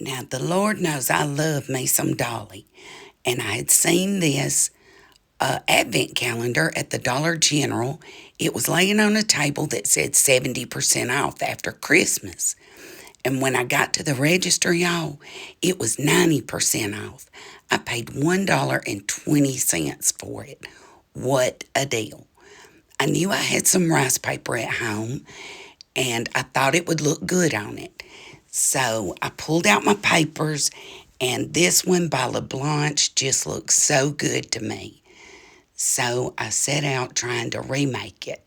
Now, the Lord knows I love me some Dolly, and I had seen this advent calendar at the Dollar General. It was laying on a table that said 70% off after Christmas. And when I got to the register, y'all, it was 90% off. I paid $1.20 for it. What a deal. I knew I had some rice paper at home, and I thought it would look good on it. So I pulled out my papers, and this one by LeBlanche just looks so good to me. So I set out trying to remake it.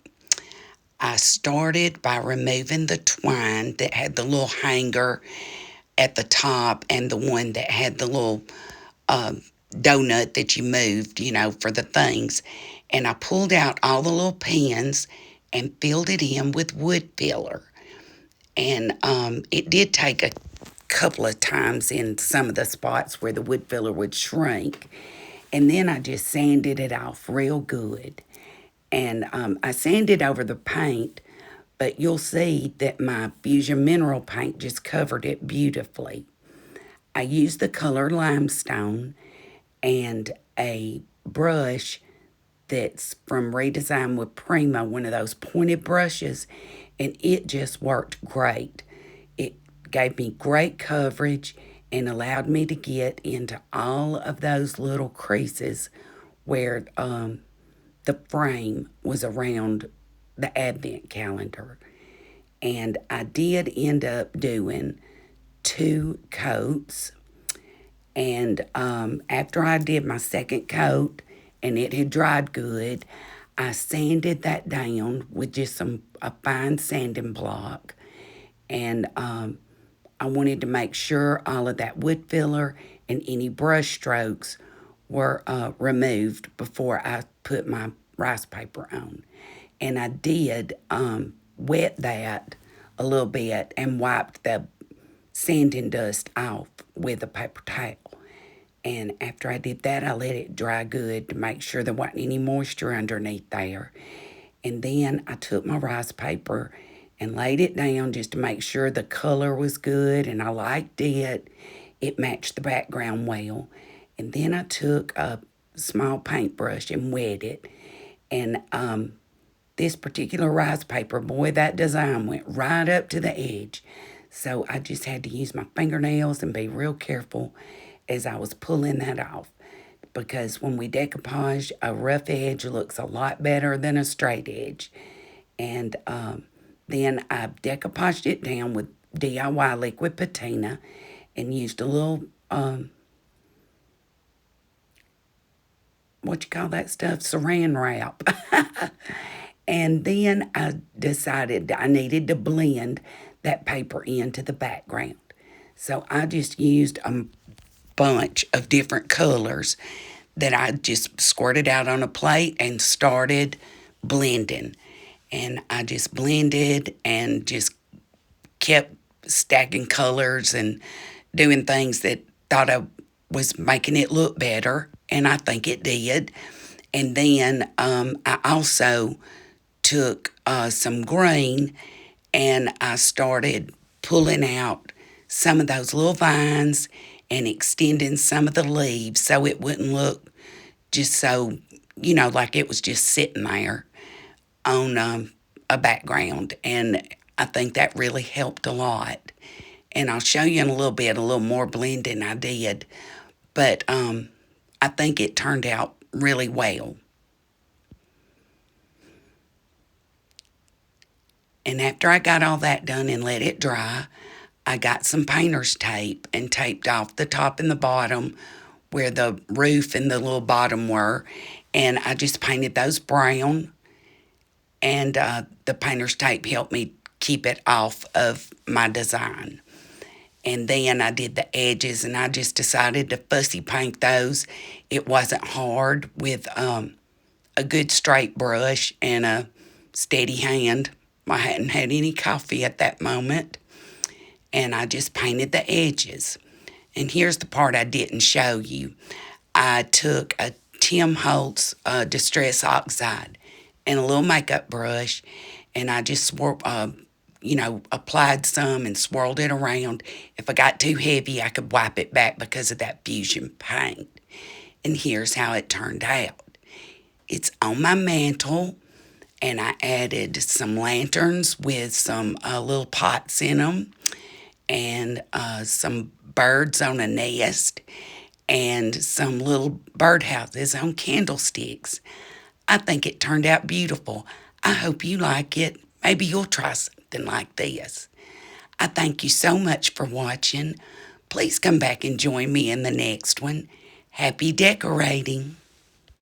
I started by removing the twine that had the little hanger at the top and the one that had the little donut that you moved, for the things. And I pulled out all the little pins and filled it in with wood filler. And it did take a couple of times in some of the spots where the wood filler would shrink. And then I just sanded it off real good. And I sanded over the paint, but you'll see that my Fusion Mineral paint just covered it beautifully. I used the color Limestone and a brush that's from Redesign with Prima, one of those pointed brushes, and it just worked great. It gave me great coverage and allowed me to get into all of those little creases where the frame was around the advent calendar. And I did end up doing 2 coats. And after I did my second coat and it had dried good, I sanded that down with just a fine sanding block. And I wanted to make sure all of that wood filler and any brush strokes were removed before I put my rice paper on. And I did wet that a little bit and wiped the sanding dust off with a paper towel. And after I did that, I let it dry good to make sure there wasn't any moisture underneath there. And then I took my rice paper and laid it down just to make sure the color was good and I liked it. It matched the background well. And then I took a small paintbrush and wet it. And this particular rice paper, boy, that design went right up to the edge. So I just had to use my fingernails and be real careful as I was pulling that off. Because when we decoupage, a rough edge looks a lot better than a straight edge. And then I decoupaged it down with DIY liquid patina and used a little, what you call that stuff? Saran wrap. And then I decided I needed to blend that paper into the background. So I just used a bunch of different colors that I just squirted out on a plate and started blending. And I just blended and just kept stacking colors and doing things that thought I was making it look better. And I think it did. And then I also took some green and I started pulling out some of those little vines and extending some of the leaves so it wouldn't look just so, like it was just sitting there on a background. And I think that really helped a lot. And I'll show you in a little more blending I did. But I think it turned out really well. And after I got all that done and let it dry, I got some painter's tape and taped off the top and the bottom where the roof and the little bottom were. And I just painted those brown. And the painter's tape helped me keep it off of my design. And then I did the edges and I just decided to fussy paint those. It wasn't hard with a good straight brush and a steady hand. I hadn't had any coffee at that moment. And I just painted the edges. And here's the part I didn't show you. I took a Tim Holtz Distress Oxide and a little makeup brush. And I just applied some and swirled it around. If I got too heavy, I could wipe it back because of that fusion paint. And here's how it turned out. It's on my mantle, and I added some lanterns with some little pots in them, and some birds on a nest, and some little birdhouses on candlesticks. I think it turned out beautiful. I hope you like it. Maybe you'll try something like this. I thank you so much for watching. Please come back and join me in the next one. Happy decorating.